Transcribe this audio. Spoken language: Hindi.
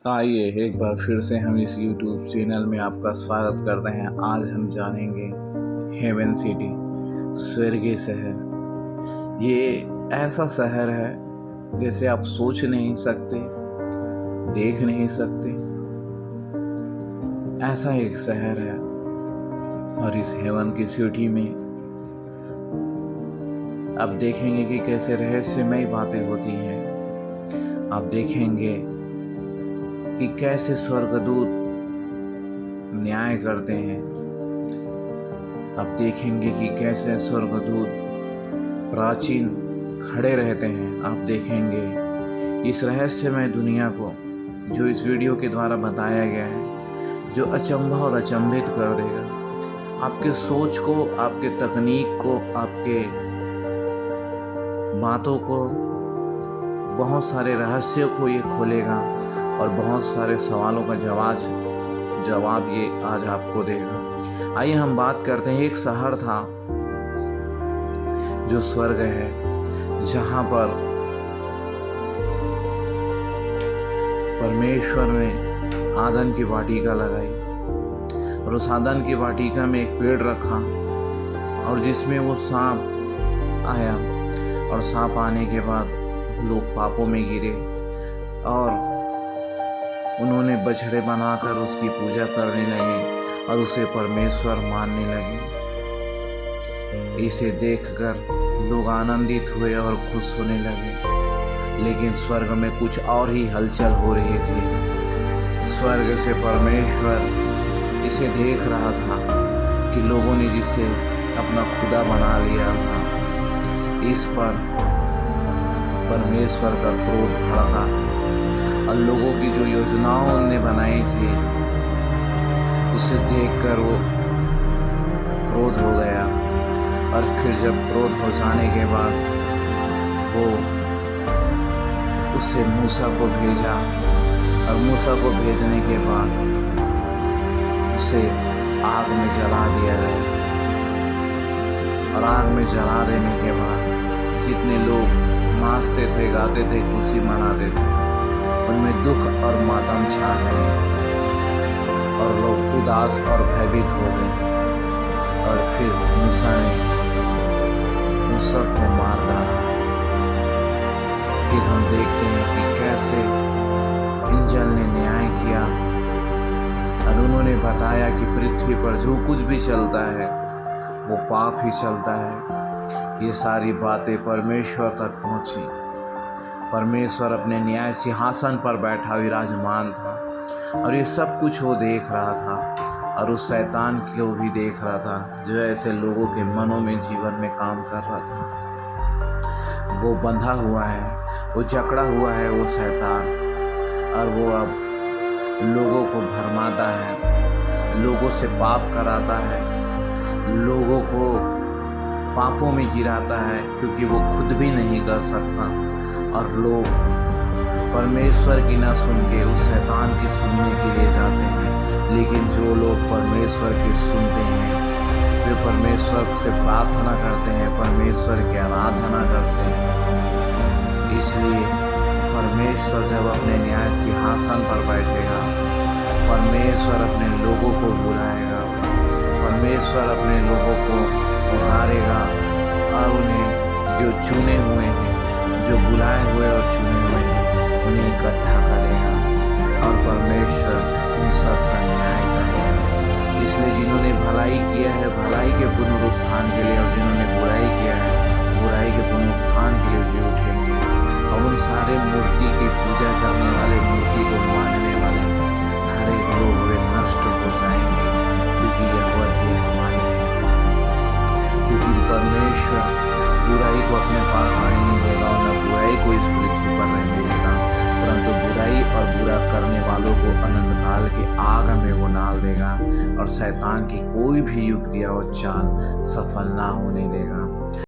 आइए एक बार फिर से हम इस YouTube चैनल में आपका स्वागत करते हैं। आज हम जानेंगे हेवन सिटी, स्वर्गीय शहर। ये ऐसा शहर है जैसे आप सोच नहीं सकते, देख नहीं सकते। ऐसा एक शहर है और इस हेवन की सिटी में आप देखेंगे कि कैसे रहस्यमय बातें होती हैं। आप देखेंगे कि कैसे स्वर्गदूत न्याय करते हैं। आप देखेंगे कि कैसे स्वर्गदूत प्राचीन खड़े रहते हैं। आप देखेंगे इस रहस्यमय दुनिया को जो इस वीडियो के द्वारा बताया गया है, जो अचंभा और अचंभित कर देगा। आपके सोच को, आपके तकनीक को, आपके बातों को, बहुत सारे रहस्यों को ये खोलेगा और बहुत सारे सवालों का जवाब ये आज आपको देगा। आइए हम बात करते हैं। एक शहर था जो स्वर्ग है, जहाँ पर परमेश्वर ने आदन की वाटिका लगाई और उस आदन की वाटिका में एक पेड़ रखा और जिसमें वो सांप आया और सांप आने के बाद लोग पापों में गिरे और उन्होंने बछड़े बनाकर उसकी पूजा करने लगे और उसे परमेश्वर मानने लगे। इसे देखकर लोग आनंदित हुए और खुश होने लगे, लेकिन स्वर्ग में कुछ और ही हलचल हो रही थी। स्वर्ग से परमेश्वर इसे देख रहा था कि लोगों ने जिसे अपना खुदा बना लिया था, इस पर परमेश्वर का क्रोध भड़का और लोगों की जो योजनाओं उन्होंने बनाई थी उसे देखकर वो क्रोध हो गया। और फिर जब क्रोध हो जाने के बाद वो उससे मूसा को भेजा और मूसा को भेजने के बाद उसे आग में जला दिया गया। और आग में जला देने के बाद जितने लोग नाचते थे, गाते थे, खुशी मनाते थे, उनमें दुख और मातम छा गए और लोग उदास और भयभीत हो गए। और फिर मूसा ने उन सबको मार डाला। फिर हम देखते हैं कि कैसे इंजल ने न्याय किया और उन्होंने बताया कि पृथ्वी पर जो कुछ भी चलता है वो पाप ही चलता है। ये सारी बातें परमेश्वर तक पहुंची। परमेश्वर अपने न्याय सिंहासन पर बैठा विराजमान था और ये सब कुछ वो देख रहा था और उस शैतान को भी देख रहा था जो ऐसे लोगों के मनों में, जीवन में काम कर रहा था। वो बंधा हुआ है, वो जकड़ा हुआ है वो शैतान, और वो अब लोगों को भरमाता है, लोगों से पाप कराता है, लोगों को पापों में गिराता है, क्योंकि वो खुद भी नहीं कर सकता। और लोग परमेश्वर की ना सुन के उस शैतान की सुनने के लिए जाते हैं। लेकिन जो लोग परमेश्वर की सुनते हैं, वे परमेश्वर से प्रार्थना करते हैं, परमेश्वर की आराधना करते हैं। इसलिए परमेश्वर जब अपने न्याय सिंहासन पर बैठेगा, परमेश्वर अपने लोगों को बुलाएगा, परमेश्वर अपने लोगों को उतारेगा और उन्हें जो चुने हुए हैं, जो बुलाए हुए और चुने हुए हैं, उन्हें इकट्ठा करेगा और परमेश्वर उन सब का न्याय करेगा। इसलिए जिन्होंने भलाई किया है, भलाई के पुनरुत्थान के लिए, और जिन्होंने बुराई किया है, बुराई के पुनरुत्थान के लिए जी उठेंगे। और उन सारे मूर्ति की पूजा करने वाले, मूर्ति को मानने वाले हर एक लोग वे नष्ट हो जाएंगे, क्योंकि यहोवा ही हमारे हैं। क्योंकि परमेश्वर बुराई को अपने पास आने नहीं देगा और न बुराई को इस पृथ्वी पर रहने देगा, परंतु बुराई और बुरा करने वालों को अनंत काल के आग में वो डाल देगा और शैतान की कोई भी युक्ति और चाल सफल ना होने देगा।